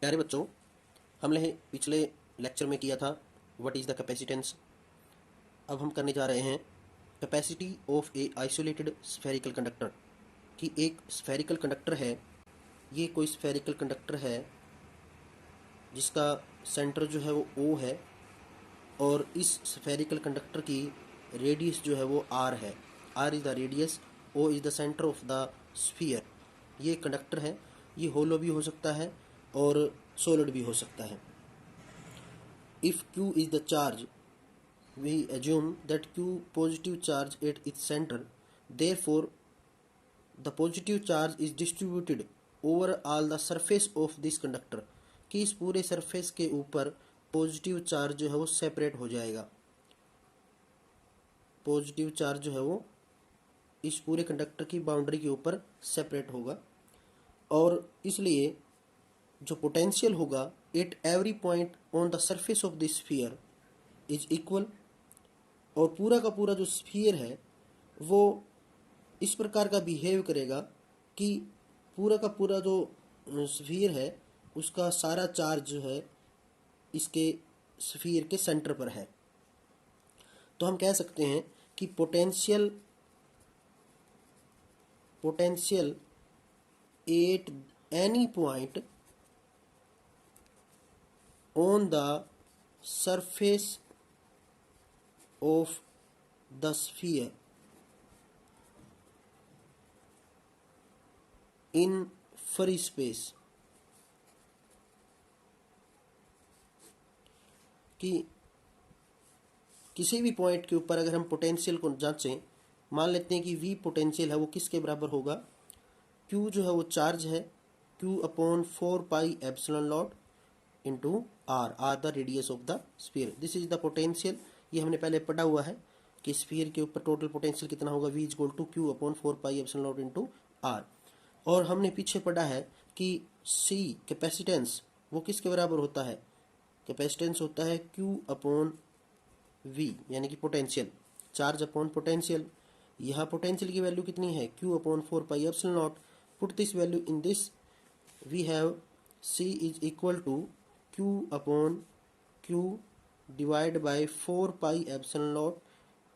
प्यारे बच्चों, हमने पिछले लेक्चर में किया था व्हाट इज़ द कैपेसिटेंस। अब हम करने जा रहे हैं capacity of A isolated spherical conductor. कि एक स्फेरिकल कंडक्टर है, ये कोई स्फेरिकल कंडक्टर है जिसका सेंटर जो है वो ओ है, और इस स्फेरिकल कंडक्टर की रेडियस जो है वो आर है। R is the radius, O is the centre of the sphere. ये कंडक्टर है, ये होलो भी हो सकता है और सॉलिड भी हो सकता है। If Q is the charge, we assume that Q positive charge at its center. Therefore, the positive charge is distributed over all the surface of this conductor. कि इस पूरे सरफेस के ऊपर पॉजिटिव चार्ज जो है वो सेपरेट हो जाएगा। पॉजिटिव चार्ज जो है वो इस पूरे कंडक्टर की बाउंड्री के ऊपर सेपरेट होगा, और इसलिए जो पोटेंशियल होगा at every point on the surface of the sphere is equal. और पूरा का पूरा जो स्फीयर है वो इस प्रकार का बिहेव करेगा कि पूरा का पूरा जो स्फीयर है उसका सारा चार्ज जो है इसके स्फीयर के सेंटर पर है। तो हम कह सकते हैं कि potential at any point on the surface of the sphere in free space. कि किसी भी पॉइंट के ऊपर अगर हम पोटेंशियल को जांचें, मान लेते हैं कि V पोटेंशियल है वो किसके बराबर होगा, Q जो है वो चार्ज है, Q upon 4πε0 into R, R the radius of the sphere. This is the potential. ये हमने पहले पढ़ा हुआ है कि स्फीयर के ऊपर टोटल पोटेंशियल कितना होगा, V equal to Q upon 4πε0 into R. और हमने पीछे पढ़ा है कि C कैपेसिटेंस वो किसके बराबर होता है, कैपेसिटेंस होता है Q अपॉन V, यानी कि पोटेंशियल, चार्ज अपॉन पोटेंशियल। यहाँ पोटेंशियल की वैल्यू कितनी है, Q upon 4πε0। Put this value in this, we have C is equal to Q upon Q divide by 4πε0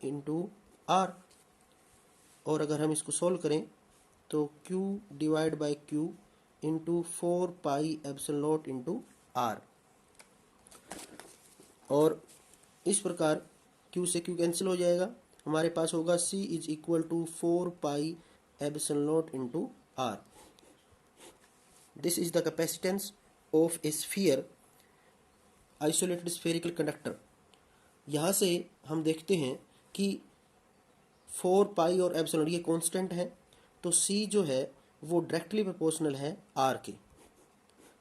into R. और अगर हम इसको सॉल्व करें तो Q divide by Q into 4πε0 into R. और इस प्रकार Q से Q कैंसिल हो जाएगा, हमारे पास होगा C is equal to 4πε0 into R. This is the capacitance of a sphere isolated spherical conductor. यहाँ से हम देखते हैं कि 4π और एप्सिलॉन ये कांस्टेंट है, तो C जो है वो डायरेक्टली प्रोपोर्शनल है R के।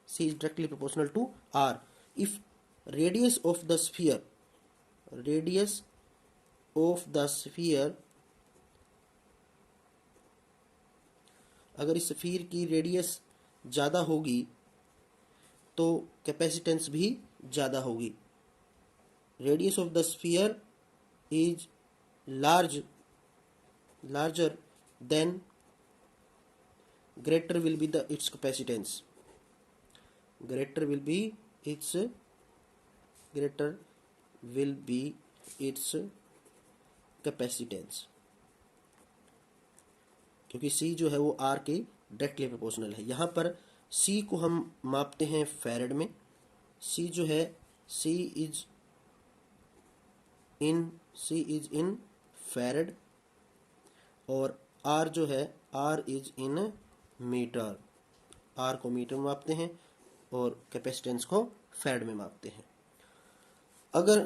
C is directly proportional to R। If radius of the sphere, radius of the sphere, अगर इस स्फीयर की रेडियस ज़्यादा होगी तो कैपेसिटेंस भी ज़्यादा होगी। Radius of the sphere is larger then greater will be the its capacitance, greater will be its capacitance, क्योंकि C जो है वो R के डायरेक्टली प्रोपोर्शनल है। यहाँ पर C को हम मापते हैं फैरड में। C जो है C इज इन फैरड, और R जो है R is in metre. R को मीटर में मापते हैं और कैपेसिटेंस को फैरड में मापते हैं। अगर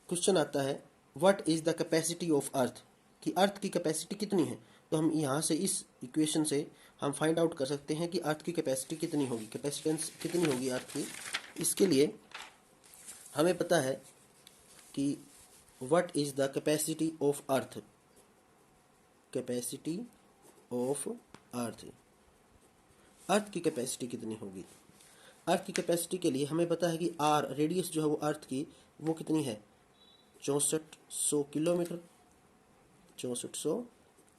क्वेश्चन आता है what is the capacity of अर्थ, कि अर्थ की कैपेसिटी कितनी है, तो हम यहाँ से इस इक्वेशन से हम फाइंड आउट कर सकते हैं कि अर्थ की कैपेसिटी कितनी होगी, कैपेसिटेंस कितनी होगी अर्थ की। इसके लिए हमें पता है कि what is the capacity of earth, capacity of earth, earth की कैपेसिटी कितनी होगी। अर्थ की कैपेसिटी के लिए हमें पता है कि आर, रेडियस जो है वो अर्थ की वो कितनी है, 6400 किलोमीटर, 6400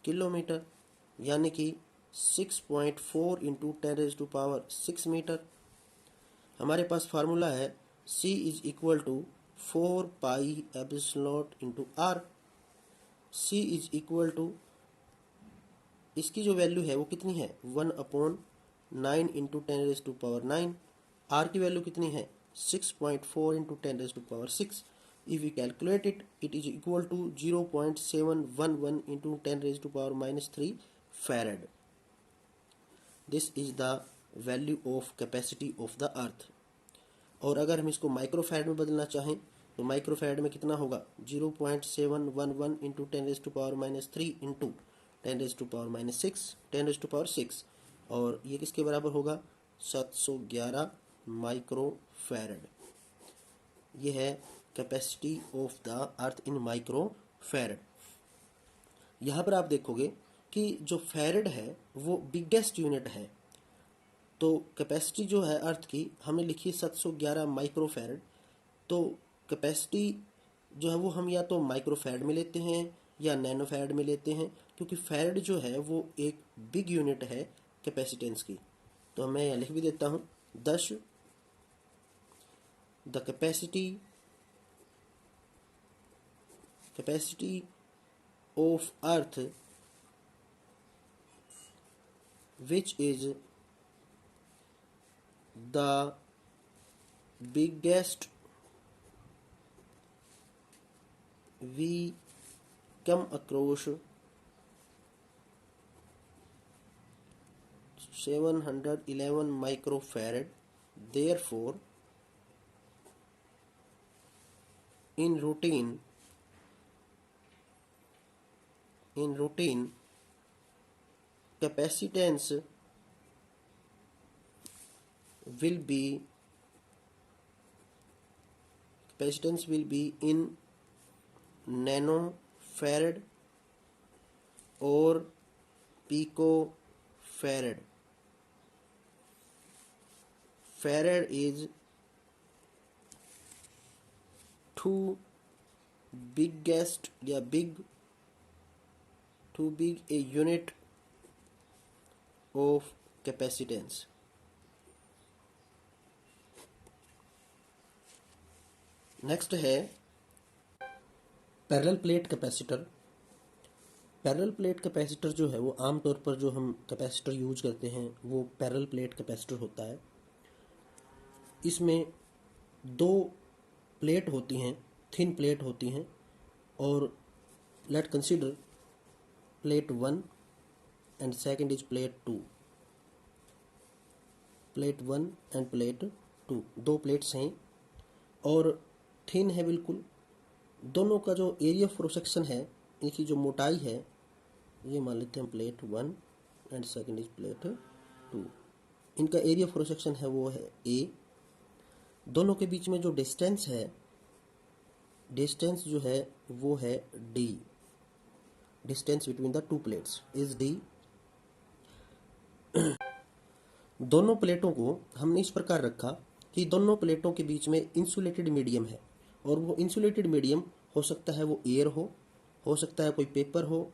किलोमीटर, यानी कि 6.4 इंटू 10⁻⁶ मीटर। हमारे पास फार्मूला है C is equal to 4 pi epsilon naught into R. C is equal to, इसकी जो वैल्यू है वो कितनी है 1/9 इंटू 10⁻⁹। आर की वैल्यू कितनी है 6.4 into 10⁻⁶। If you calculate it, it is equal to 0.711 into 10⁻³ farad. This is the value of capacity of the earth. और अगर हम इसको माइक्रोफैरड में बदलना चाहें तो माइक्रोफैरड में कितना होगा 0.711 इंटू 10⁻³ इंटू 10⁻⁶ और ये किसके बराबर होगा 711 माइक्रोफैरड। ये है capacity of the earth in microfarad. यहाँ पर आप देखोगे कि जो फैरड है वो बिगेस्ट यूनिट है, तो कैपेसिटी जो है अर्थ की हमने लिखी है 711 माइक्रोफैरड। तो कैपेसिटी जो है वो हम या तो माइक्रोफैरड में लेते हैं या नैनोफैरड में लेते हैं, क्योंकि फैरड जो है वो एक बिग यूनिट है कैपेसिटेंस की। तो मैं यहाँ लिख भी देता हूँ 10 the capacity of earth which is the biggest we come across 711 microfarad. Therefore, in routine capacitance will be in nanofarad or picofarad. Farad is too big a unit of capacitance. Next है parallel plate capacitor. Parallel plate capacitor जो है वो आमतौर पर जो हम capacitor use करते हैं वो पैरेलल प्लेट कैपेसिटर होता है। इसमें दो प्लेट होती हैं, थिन प्लेट होती हैं, और late consider plate 1 and second is plate 2। Plate 1 end plate 2 दो प्लेट्स हैं और थिन है बिल्कुल। दोनों का जो एरिया ऑफ क्रॉस सेक्शन है, इनकी जो मोटाई है, ये मान लेते हैं plate 1 and second is plate 2। इनका एरिया ऑफ क्रॉस सेक्शन है वो है A। दोनों के बीच में जो डिस्टेंस जो है वो है D। Distance between the two plates is D। दोनों प्लेटों को हमने इस प्रकार रखा कि दोनों प्लेटों के बीच में इंसुलेटेड मीडियम है, और वो इंसुलेटेड मीडियम हो सकता है वो एयर हो सकता है कोई पेपर हो,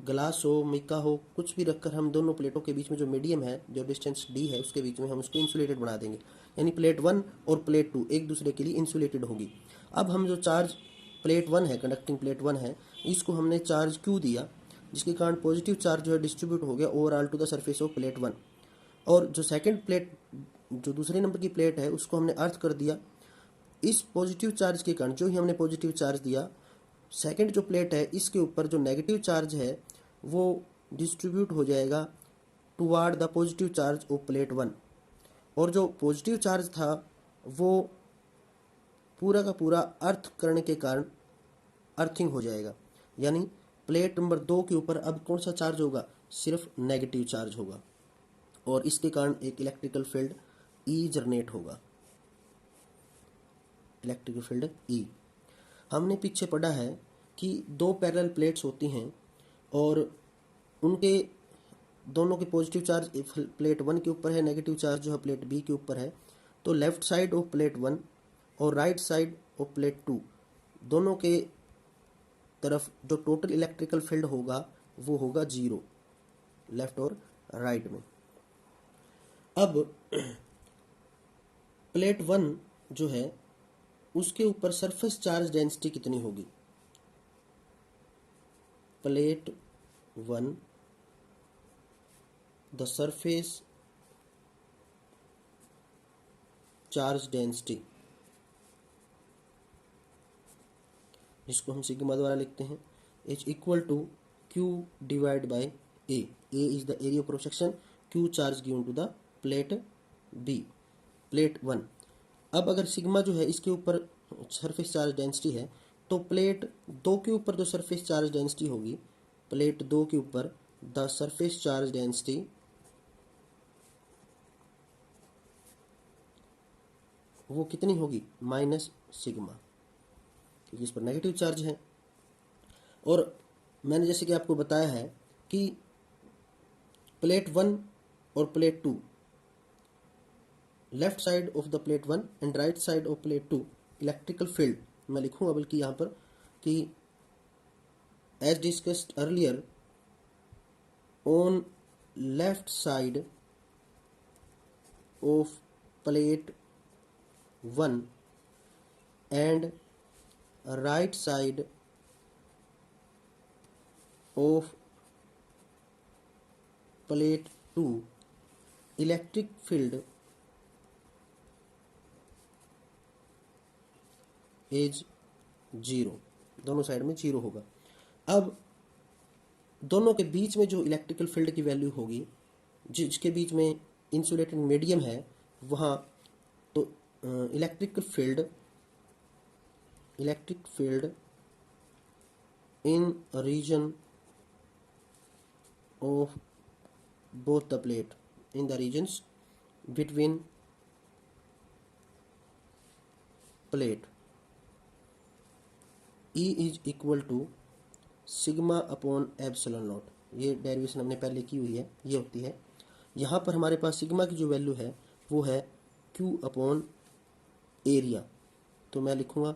ग्लास हो, मिका हो, कुछ भी रखकर हम दोनों प्लेटों के बीच में जो मीडियम है, जो डिस्टेंस D है, उसके बीच में हम उसको इंसुलेटेड बना देंगे। यानी प्लेट 1 और प्लेट 2 एक दूसरे के लिए इंसुलेटेड होगी। अब हम जो चार्ज प्लेट 1 है, कंडक्टिंग प्लेट 1 है, इसको हमने चार्ज Q दिया, जिसके कारण पॉजिटिव चार्ज जो है डिस्ट्रीब्यूट हो गया overall to the surface of plate 1। और जो सेकेंड प्लेट, जो दूसरे नंबर की प्लेट है, उसको हमने अर्थ कर दिया। इस पॉजिटिव चार्ज के कारण जो ही हमने पॉजिटिव चार्ज दिया, सेकंड जो प्लेट है इसके ऊपर जो नेगेटिव चार्ज है वो डिस्ट्रीब्यूट हो जाएगा toward the positive charge of plate 1। और जो पॉजिटिव चार्ज था वो पूरा का पूरा अर्थ करने के कारण अर्थिंग हो जाएगा। यानी प्लेट नंबर 2 के ऊपर अब कौन सा चार्ज होगा, सिर्फ नेगेटिव चार्ज होगा, और इसके कारण एक इलेक्ट्रिकल फील्ड E जनरेट होगा। Electrical field E। हमने पीछे पढ़ा है कि दो पैरेलल प्लेट्स होती हैं और उनके दोनों के पॉजिटिव चार्ज प्लेट 1 के ऊपर है, नेगेटिव चार्ज जो है प्लेट B के ऊपर है। तो लेफ्ट साइड ऑफ प्लेट 1 और राइट साइड ऑफ प्लेट 2 दोनों के तरफ जो टोटल इलेक्ट्रिकल फील्ड होगा वो होगा 0, लेफ्ट और राइट में। अब प्लेट 1 जो है उसके ऊपर सरफेस चार्ज डेंसिटी कितनी होगी? Plate 1 the surface charge density, जिसको हम सिग्मा द्वारा लिखते हैं, is equal to Q divide by A. A is the area of cross section, Q charge given to the plate B, plate 1। अब अगर sigma जो है इसके ऊपर सरफेस चार्ज डेंसिटी है, तो प्लेट 2 के ऊपर जो सरफेस चार्ज डेंसिटी होगी, प्लेट 2 के ऊपर द सरफेस चार्ज डेंसिटी वो कितनी होगी? माइनस सिग्मा, क्योंकि इस पर नेगेटिव चार्ज है। और मैंने जैसे कि आपको बताया है कि प्लेट 1 और plate 2, left side of the plate 1 and right side of plate 2 electrical field, मैं लिखूंगा बल्कि यहाँ पर कि as discussed earlier on left side of plate 1 and right side of plate 2 electric field is 0। दोनों साइड में 0 होगा। अब दोनों के बीच में जो इलेक्ट्रिकल फील्ड की वैल्यू होगी, जिसके बीच में इंसुलेटेड मीडियम है, वहाँ तो electric field in region of both the plate, in the regions between plate, E is equal to sigma upon epsilon not. ये डेरिवेशन हमने पहले की हुई है, ये होती है। यहाँ पर हमारे पास सिग्मा की जो वैल्यू है वो है Q अपॉन एरिया, तो मैं लिखूँगा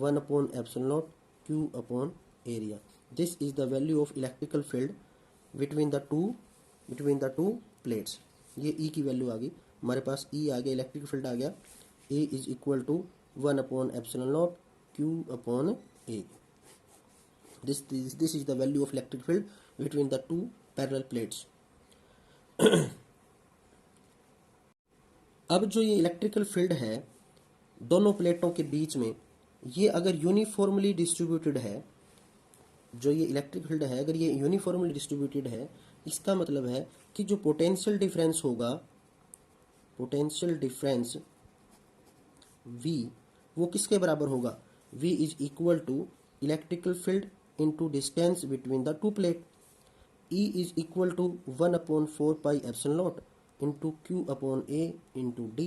1 upon epsilon naught Q upon area. This is the value of electrical field between the two plates. ये E की वैल्यू आ गई हमारे पास, E आ गया, इलेक्ट्रिक फील्ड आ गया। A is equal to 1 upon epsilon naught Q upon A। This is the value of electric field between the two parallel plates। अब जो ये इलेक्ट्रिकल फील्ड है दोनों प्लेटों के बीच में, ये अगर यूनिफॉर्मली डिस्ट्रीब्यूटेड है, जो ये इलेक्ट्रिक फील्ड है अगर ये यूनिफॉर्मली डिस्ट्रीब्यूटेड है, इसका मतलब है कि जो पोटेंशियल डिफरेंस होगा, पोटेंशियल डिफरेंस V वो किसके बराबर होगा? V is equal to electrical field into distance between the two plate। E is equal to 1 upon 4 pi epsilon naught into Q upon A into D।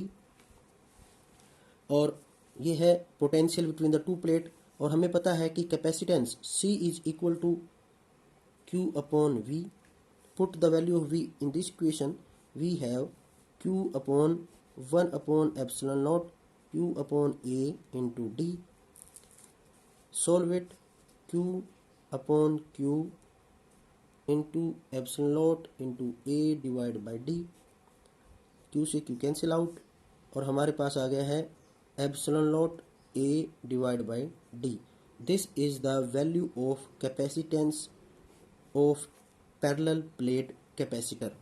और ये है potential between the two plate. और हमें पता है कि capacitance C is equal to Q upon V। Put the value of V in this equation, we have Q upon 1 upon epsilon naught Q upon A into D। Solve it, Q upon Q into epsilon naught into A divide by D। Q से Q cancel out और हमारे पास आ गया है epsilon not A divide by D। This is the value of capacitance of parallel plate capacitor.